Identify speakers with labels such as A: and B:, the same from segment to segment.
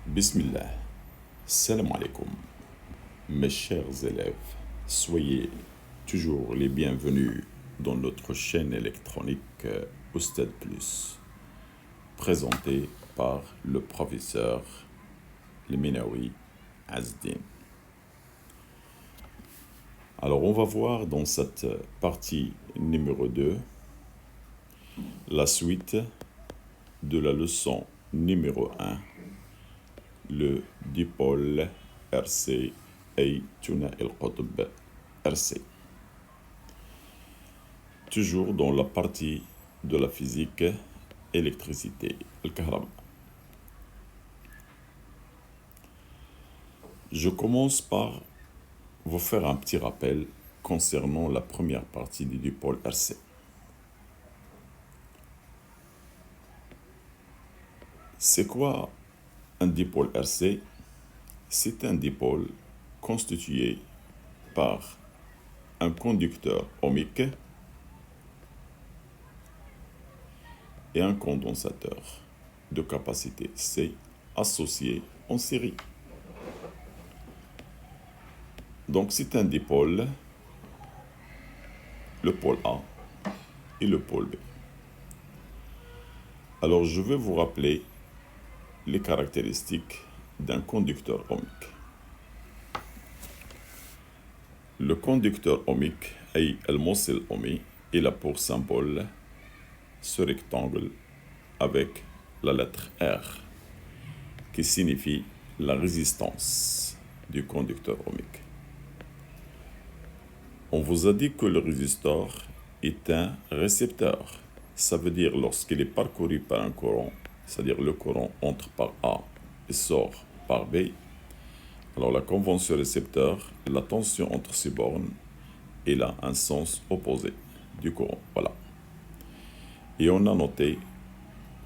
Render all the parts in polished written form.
A: Bismillah, salam alaikum, mes chers élèves, soyez toujours les bienvenus dans notre chaîne électronique Oustad Plus, présentée par le professeur Minawi Azdin. Alors on va voir dans cette partie numéro 2 la suite de la leçon numéro 1, le dipôle RC et Tuna el-Qutb RC. Toujours dans la partie de la physique, électricité, al-Kahraba. Je commence par vous faire un petit rappel concernant la première partie du dipôle RC. C'est quoi un dipôle RC? C'est un dipôle constitué par un conducteur ohmique et un condensateur de capacité C associés en série. Donc c'est un dipôle, le pôle A et le pôle B. Alors je vais vous rappeler les caractéristiques d'un conducteur ohmique. Le conducteur ohmique, ay al-Mosil ohmi, il a pour symbole ce rectangle avec la lettre R, qui signifie la résistance du conducteur ohmique. On vous a dit que le résisteur est un récepteur. Ça veut dire lorsqu'il est parcouru par un courant, c'est-à-dire le courant entre par A et sort par B, alors la convention récepteur, la tension entre ces bornes, elle a un sens opposé du courant. Voilà. Et on a noté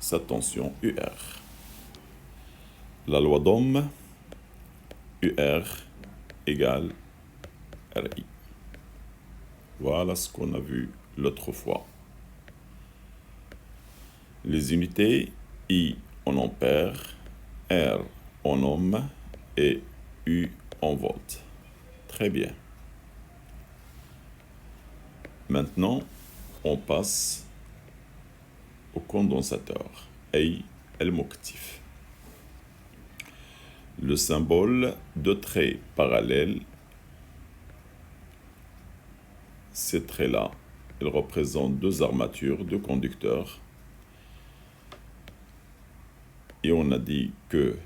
A: sa tension UR. La loi d'Ohm, UR égale RI. Voilà ce qu'on a vu l'autre fois. Les unités I en ampères, R en ohm et U en volts. Très bien. Maintenant, on passe au condensateur, ay el-Muktif. Le symbole de trait parallèle, ces traits-là, ils représentent deux armatures de conducteurs. Et on a dit que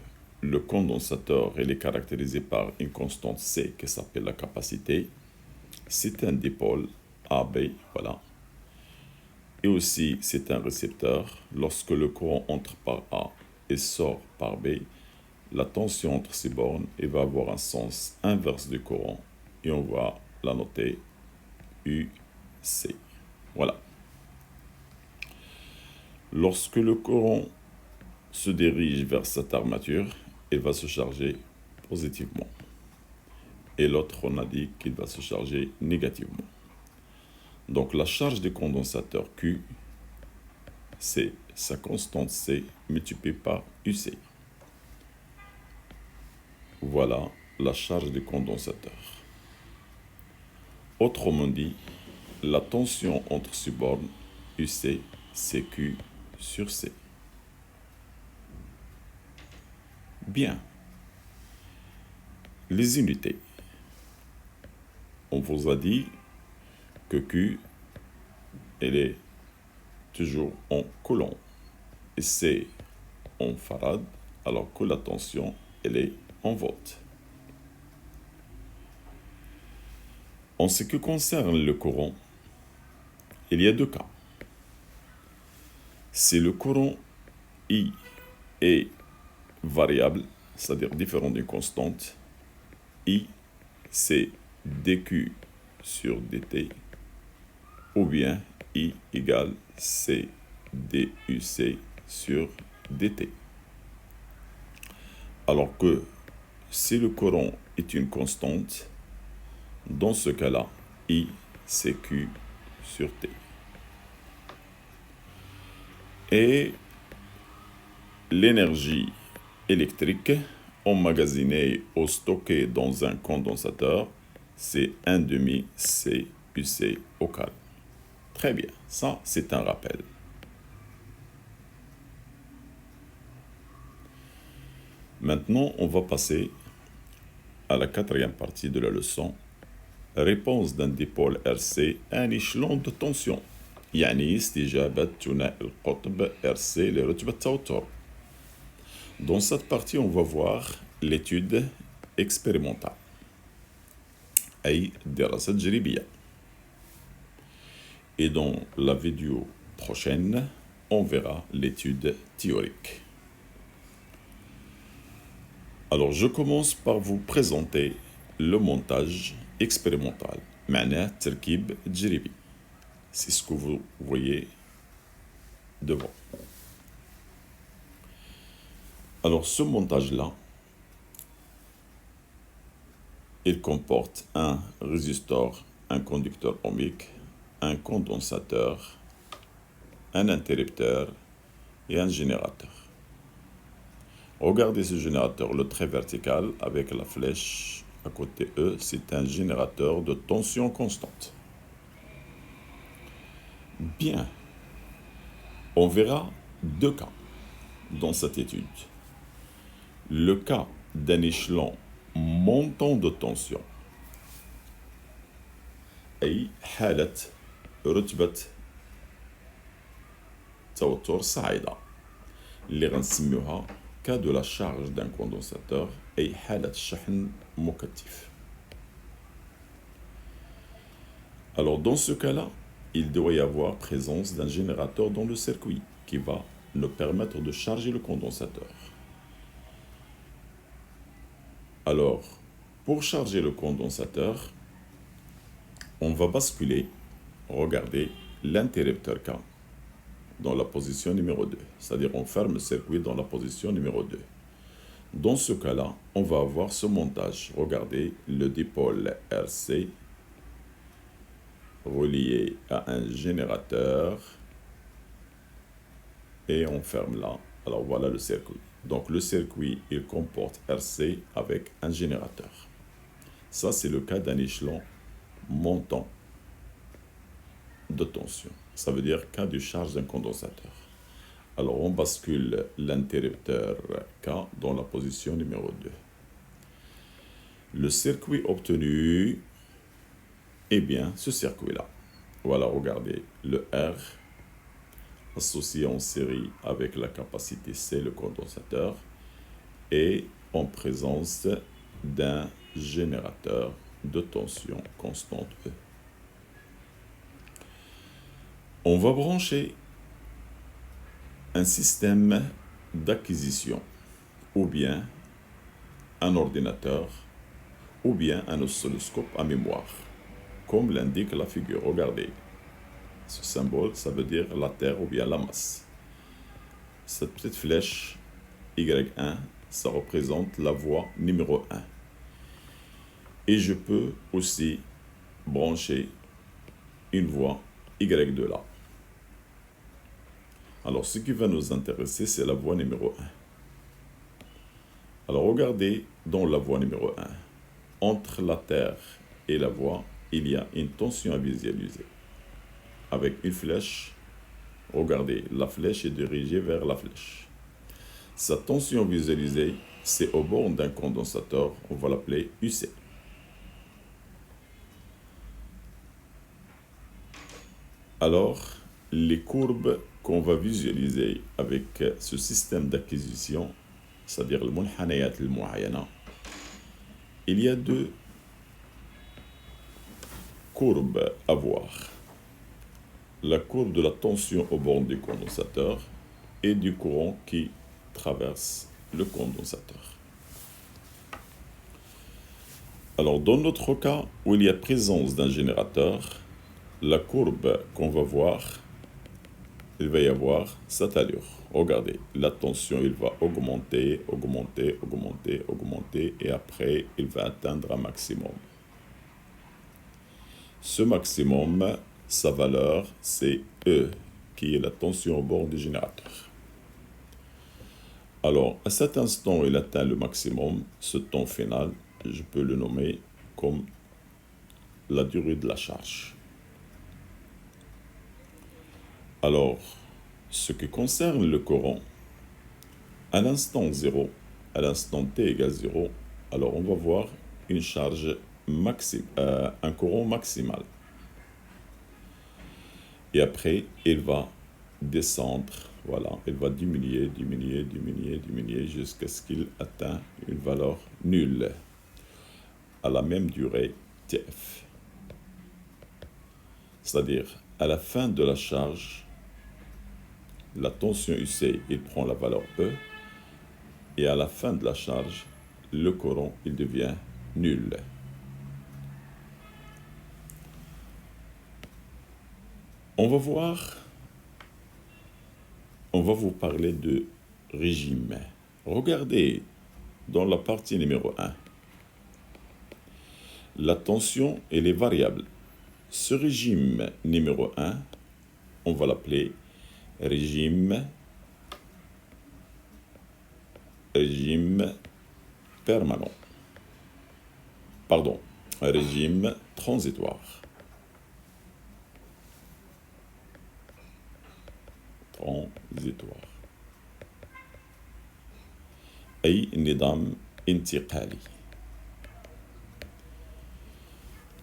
A: le condensateur il est caractérisé par une constante C qui s'appelle la capacité. C'est un dipôle AB, voilà. Et aussi, c'est un récepteur. Lorsque le courant entre par A et sort par B, la tension entre ces bornes il va avoir un sens inverse du courant. Et on va la noter UC. Voilà. Lorsque le courant se dirige vers cette armature, il va se charger positivement. Et l'autre, on a dit qu'il va se charger négativement. Donc la charge du condensateur Q, c'est sa constante C multipliée par UC. Voilà la charge du condensateur. Autrement dit, la tension entre ces bornes, UC, c'est Q sur C. Bien. Les unités. On vous a dit que Q, elle est toujours en coulomb et C en farad, alors que la tension, elle est en volts. En ce qui concerne le courant, il y a deux cas. Si le courant I est variable, c'est-à-dire différent d'une constante, I, c'est dQ sur dt, ou bien I égale C DUC sur dt. Alors que si le courant est une constante, dans ce cas-là, I, c'est Q sur T. Et l'énergie électrique emmagasiné ou stocké dans un condensateur, c'est 1,5 CUC au carré. Très bien, ça c'est un rappel. Maintenant, on va passer à la quatrième partie de la leçon. Réponse d'un dipôle RC à un échelon de tension. يعني استجابة ثنائي القطب RC لرتبة توتر. Dans cette partie, on va voir l'étude expérimentale. أي دراسة تجريبية. Et dans la vidéo prochaine, on verra l'étude théorique. Alors, je commence par vous présenter le montage expérimental. معناه تركيب تجريبي. C'est ce que vous voyez devant. Alors, ce montage-là, il comporte un résistor, un conducteur ohmique, un condensateur, un interrupteur et un générateur. Regardez ce générateur, le trait vertical avec la flèche à côté E, c'est un générateur de tension constante. Bien, on verra deux cas dans cette étude. Le cas d'un échelon montant de tension, أي حالة رتبة توتر صاعدة اللي غنسميوها cas de la charge d'un condensateur أي حالة شحن مكثف. Alors dans ce cas-là, il doit y avoir présence d'un générateur dans le circuit qui va nous permettre de charger le condensateur. Alors, pour charger le condensateur, on va basculer, regardez, l'interrupteur K dans la position numéro 2. C'est-à-dire on ferme le circuit dans la position numéro 2. Dans ce cas-là, on va avoir ce montage. Regardez, le dipôle RC relié à un générateur et on ferme là. Alors voilà le circuit. Donc le circuit, il comporte RC avec un générateur. Ça, c'est le cas d'un échelon montant de tension. Ça veut dire cas de charge d'un condensateur. Alors on bascule l'interrupteur K dans la position numéro 2. Le circuit obtenu, eh bien, ce circuit-là. Voilà, regardez, le R associé en série avec la capacité C, le condensateur, et en présence d'un générateur de tension constante E. On va brancher un système d'acquisition, ou bien un ordinateur, ou bien un oscilloscope à mémoire, comme l'indique la figure. Regardez, ce symbole, ça veut dire la Terre ou bien la masse. Cette petite flèche Y1, ça représente la voie numéro 1. Et je peux aussi brancher une voie Y2 là. Alors, ce qui va nous intéresser, c'est la voie numéro 1. Alors, regardez dans la voie numéro 1. Entre la Terre et la voie, il y a une tension à visualiser. Avec une flèche, regardez, la flèche est dirigée vers la flèche. Cette tension visualisée, c'est au bord d'un condensateur, on va l'appeler UC. Alors, les courbes qu'on va visualiser avec ce système d'acquisition, c'est-à-dire le munhanayat al-mu'ayana, il y a deux courbes à voir. La courbe de la tension au bord du condensateur et du courant qui traverse le condensateur. Alors, dans notre cas où il y a présence d'un générateur, la courbe qu'on va voir, il va y avoir cette allure. Regardez, la tension, il va augmenter, augmenter, augmenter, augmenter, et après, il va atteindre un maximum. Ce maximum, sa valeur, c'est E, qui est la tension au bord du générateur. Alors, à cet instant, il atteint le maximum. Ce temps final, je peux le nommer comme la durée de la charge. Alors, ce qui concerne le courant, à l'instant 0, à l'instant t égale 0, alors on va voir une charge un courant maximal. Et après, il va descendre, voilà, il va diminuer jusqu'à ce qu'il atteigne une valeur nulle à la même durée Tf. C'est-à-dire, à la fin de la charge, la tension UC, il prend la valeur E, et à la fin de la charge, le courant, il devient nul. On va vous parler de régime. Regardez dans la partie numéro 1. La tension, elle est variable. Ce régime numéro 1, on va l'appeler régime permanent. Pardon, régime transitoire. أي نظام انتقالي.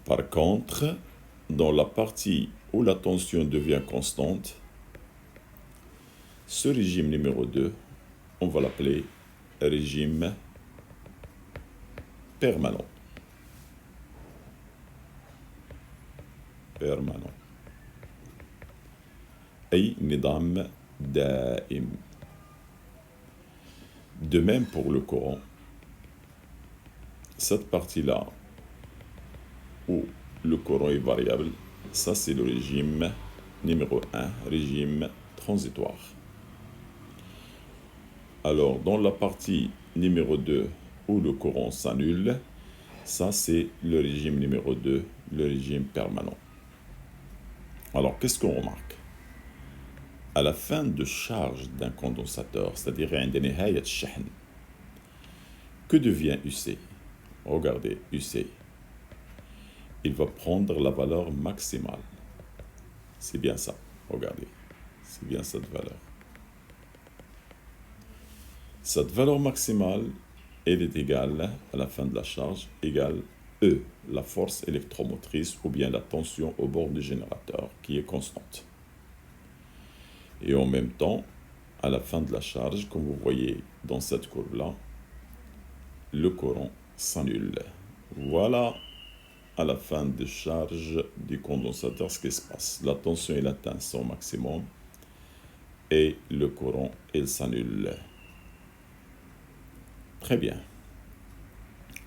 A: Par contre, dans la partie où la tension devient constante, ce régime numéro 2, on va l'appeler régime permanent. أي نظام دائم. De même pour le courant, cette partie-là où le courant est variable, ça c'est le régime numéro 1, régime transitoire. Alors dans la partie numéro 2 où le courant s'annule, ça c'est le régime numéro 2, le régime permanent. Alors qu'est-ce qu'on remarque? À la fin de charge d'un condensateur, c'est-à-dire que devient UC? Regardez, UC, il va prendre la valeur maximale. C'est bien ça, regardez, c'est bien cette valeur. Cette valeur maximale, elle est égale, à la fin de la charge, égale E, la force électromotrice ou bien la tension au bord du générateur, qui est constante. Et en même temps, à la fin de la charge, comme vous voyez dans cette courbe-là, le courant s'annule. Voilà, à la fin de charge du condensateur, ce qui se passe. La tension, elle atteint son maximum et le courant, il s'annule. Très bien.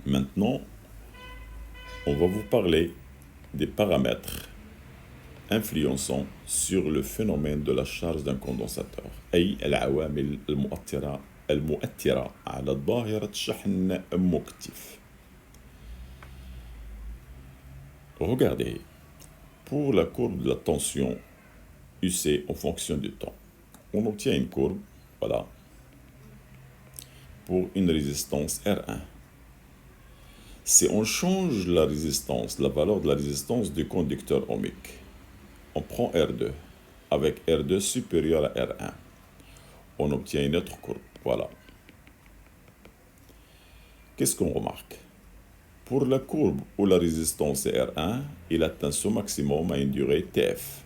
A: Maintenant, on va vous parler des paramètres influençant sur le phénomène de la charge d'un condensateur. أي العوامل المؤثرة على ظاهرة شحن مكتف. Regardez, pour la courbe de la tension UC en fonction du temps, on obtient une courbe, voilà, pour une résistance R1. Si on change la résistance, la valeur de la résistance du conducteur ohmique, on prend R2, avec R2 supérieur à R1, on obtient une autre courbe, voilà. Qu'est-ce qu'on remarque? Pour la courbe où la résistance est R1, il atteint son maximum à une durée TF,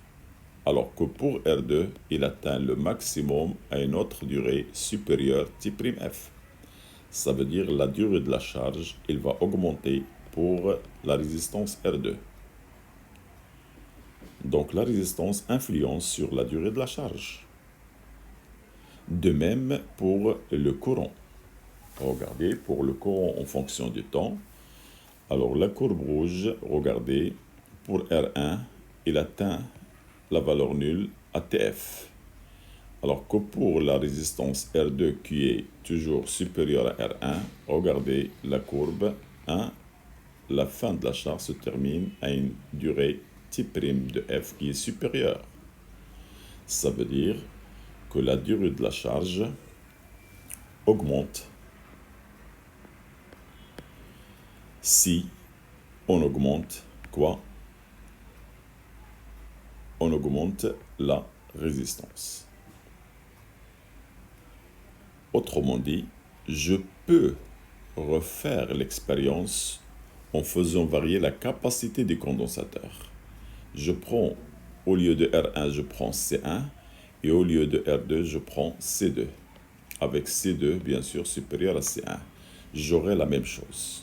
A: alors que pour R2, il atteint le maximum à une autre durée supérieure T'F. Ça veut dire la durée de la charge, il va augmenter pour la résistance R2. Donc la résistance influence sur la durée de la charge. De même pour le courant. Regardez, pour le courant en fonction du temps, alors la courbe rouge, regardez, pour R1, il atteint la valeur nulle à TF. Alors que pour la résistance R2 qui est toujours supérieure à R1, regardez la courbe 1, la fin de la charge se termine à une durée T' de F qui est supérieure. Ça veut dire que la durée de la charge augmente si on augmente quoi? On augmente la résistance. Autrement dit, je peux refaire l'expérience en faisant varier la capacité du condensateur. Je prends, au lieu de R1, je prends C1, et au lieu de R2, je prends C2. Avec C2, bien sûr, supérieur à C1. J'aurai la même chose.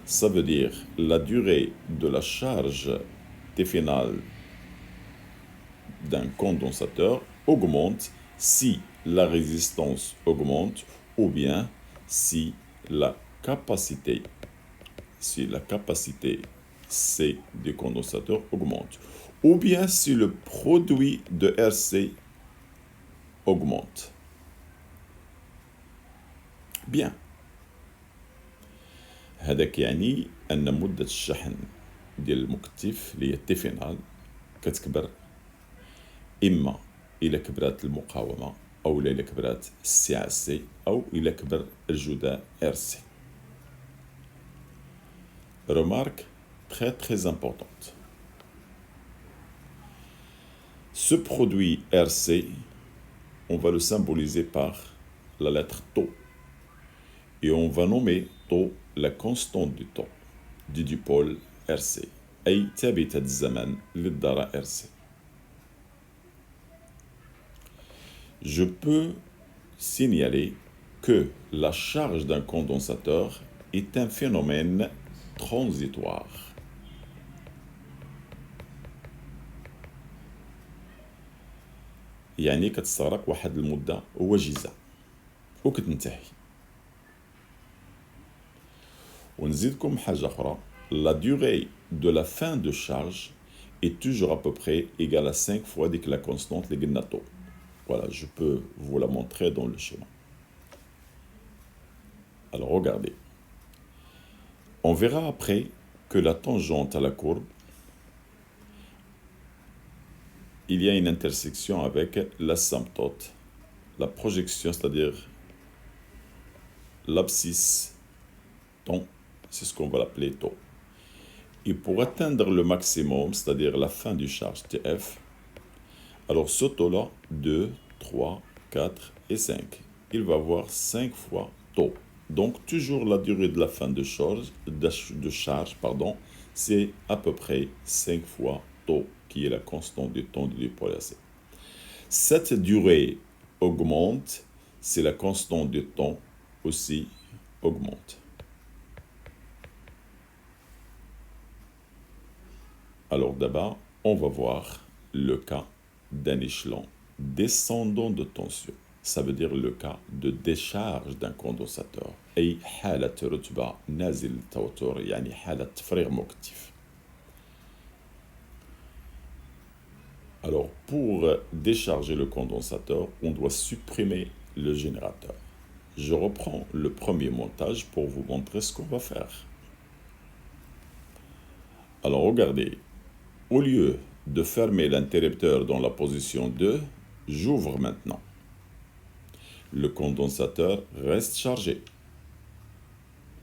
A: Ça veut dire la durée de la charge T finale d'un condensateur augmente si la résistance augmente ou bien si la capacité C du condensateur augmente ou bien si le produit de RC augmente. Bien. هذاك يعني أن مدة الشحن ديال المكتف اللي هي تي فينال كتكبر إما إلا كبرات المقاومة أو إلا كبرات السعة سي أو إلا كبر الجداء RC. Remarque très importante. Ce produit RC, on va le symboliser par la lettre τ. Et on va nommer τ la constante du temps du dipôle RC. أي ثابتة الزمن للذرة RC. Je peux signaler que la charge d'un condensateur est un phénomène transitoire. يعني كتستغرق واحد المدة وجيزة وكتنتهي. ونزيدكم حاجة أخرى. La durée de la fin de charge est toujours à peu près égale à 5 fois dès que la constante les قلنا τ. Voilà, je peux vous la montrer dans le schéma. Alors regardez. On verra après que la tangente à la courbe, il y a une intersection avec l'asymptote, la projection, c'est-à-dire l'abscisse temps, c'est ce qu'on va l'appeler taux. Et pour atteindre le maximum, c'est-à-dire la fin du charge TF, alors ce taux-là, 2, 3, 4 et 5, il va avoir 5 fois taux. Donc toujours la durée de la fin de charge, c'est à peu près 5 fois taux, qui est la constante du temps du dipôle AC. Cette durée augmente si la constante du temps aussi augmente. Alors d'abord, on va voir le cas d'un échelon descendant de tension. Ça veut dire le cas de décharge d'un condensateur. أي حالة رتبة نازل التوتر يعني حالة تفريغ مكتف. Alors pour décharger le condensateur, on doit supprimer le générateur. Je reprends le premier montage pour vous montrer ce qu'on va faire. Alors regardez, au lieu de fermer l'interrupteur dans la position 2, j'ouvre maintenant. Le condensateur reste chargé.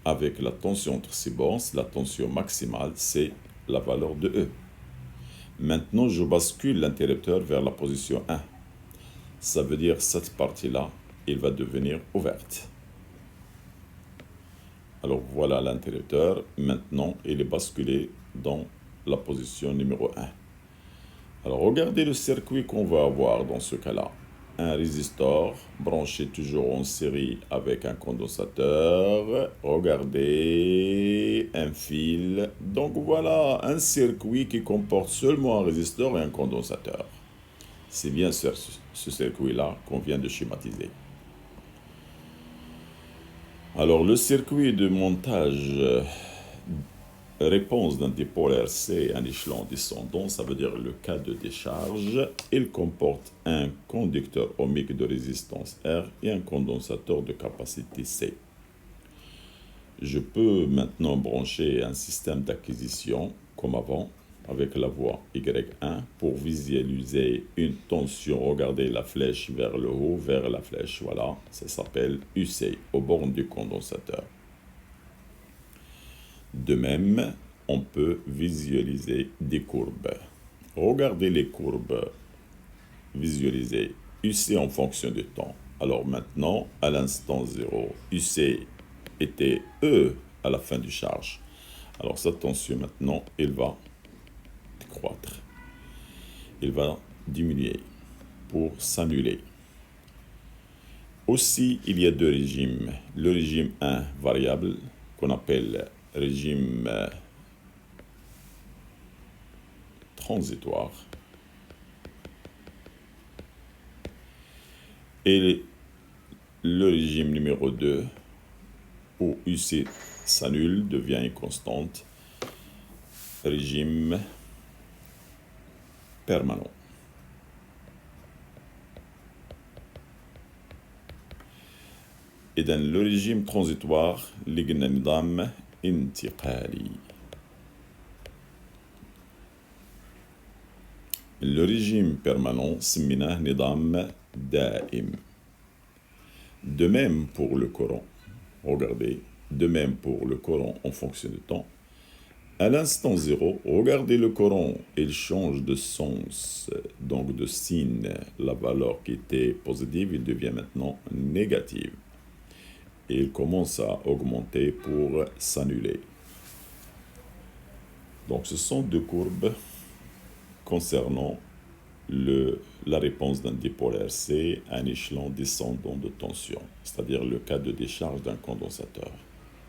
A: Avec la tension entre ces bornes, la tension maximale, c'est la valeur de E. Maintenant, je bascule l'interrupteur vers la position 1. Ça veut dire cette partie-là, il va devenir ouverte. Alors voilà l'interrupteur. Maintenant, il est basculé dans la position numéro 1. Alors regardez le circuit qu'on va avoir dans ce cas-là. Un résistor branché toujours en série avec un condensateur. Regardez, un fil. Donc voilà, un circuit qui comporte seulement un résistor et un condensateur. C'est bien ce circuit-là qu'on vient de schématiser. Alors le circuit de montage réponse d'un dipôle RC, un échelon descendant, ça veut dire le cas de décharge. Il comporte un conducteur ohmique de résistance R et un condensateur de capacité C. Je peux maintenant brancher un système d'acquisition, comme avant. avec la voie Y1 pour visualiser une tension. Regardez la flèche vers le haut, vers la flèche, voilà, ça s'appelle UC, aux bornes du condensateur. De même, on peut visualiser des courbes. Regardez les courbes visualisées, UC en fonction du temps. Alors maintenant, à l'instant 0, UC était E à la fin du charge. Alors cette tension maintenant, elle va croître. Il va diminuer pour s'annuler. Aussi, il y a deux régimes. Le régime 1 variable, qu'on appelle régime transitoire. Et le régime numéro 2, où UC s'annule, devient une constante, régime permanent. Et dans le régime transitoire, لقينا نظام انتقالي. Le régime permanent سميناه نظام دائم. De même pour le courant. Regardez, de même pour le courant en fonction du temps. À l'instant 0, regardez le courant, il change de sens, donc de signe. La valeur qui était positive, il devient maintenant négative. Et il commence à augmenter pour s'annuler. Donc ce sont deux courbes concernant la réponse d'un dipôle RC à un échelon descendant de tension, c'est-à-dire le cas de décharge d'un condensateur.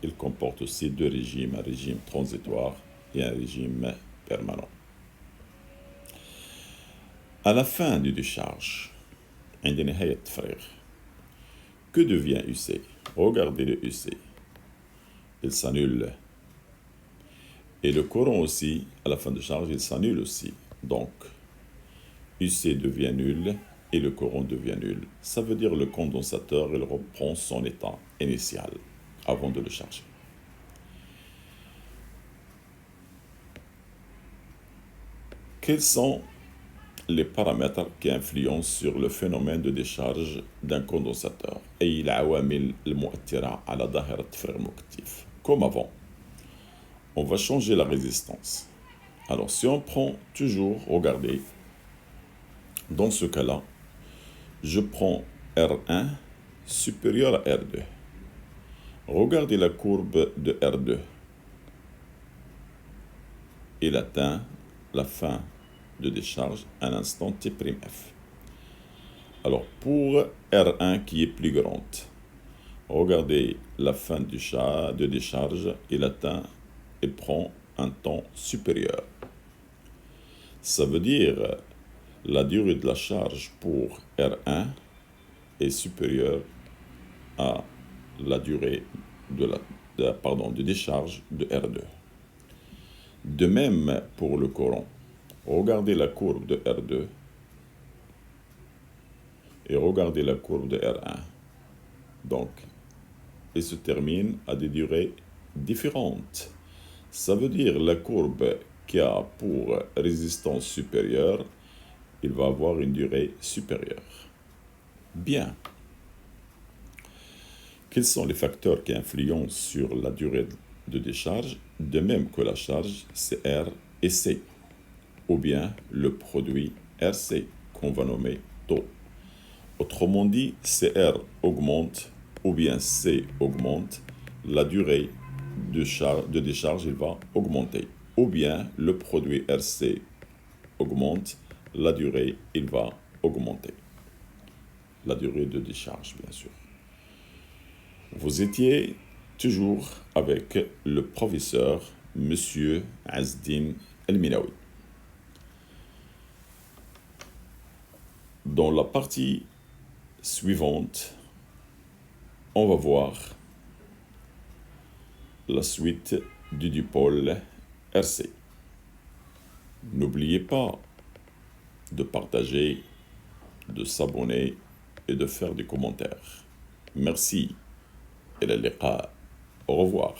A: Il comporte aussi deux régimes, un régime transitoire et un régime permanent. À la fin du décharge, que devient UC? Regardez le UC. Il s'annule. Et le courant aussi, à la fin de charge, il s'annule aussi. Donc, UC devient nul et le courant devient nul. Ça veut dire le condensateur, il reprend son état initial avant de le charger. Quels sont les paramètres qui influencent sur le phénomène de décharge d'un condensateur? أي العوامل المؤثرة على ظاهرة تفريغ المكثف. Comme avant, on va changer la résistance. Alors si on prend toujours, regardez, dans ce cas-là, je prends R1 supérieur à R2. Regardez la courbe de R2. Il atteint la fin de décharge à l'instant T'F. Alors pour R1 qui est plus grande, regardez la fin de décharge, il prend un temps supérieur. Ça veut dire la durée de la charge pour R1 est supérieure à la durée de décharge de R2. De même pour le courant. Regardez la courbe de R2 et regardez la courbe de R1. Donc, il se termine à des durées différentes. Ça veut dire la courbe qui a pour résistance supérieure, il va avoir une durée supérieure. Bien. Quels sont les facteurs qui influencent sur la durée de décharge? De même que la charge, c'est R et C, ou bien le produit RC, qu'on va nommer taux. Autrement dit, CR augmente, ou bien C augmente, la durée de décharge il va augmenter. Ou bien le produit RC augmente, la durée il va augmenter. La durée de décharge, bien sûr. Vous étiez toujours avec le professeur Monsieur Azdin El-Minaoui. Dans la partie suivante, on va voir la suite du dipôle RC. N'oubliez pas de partager, de s'abonner et de faire des commentaires. Merci. إلى اللقاء. Au revoir.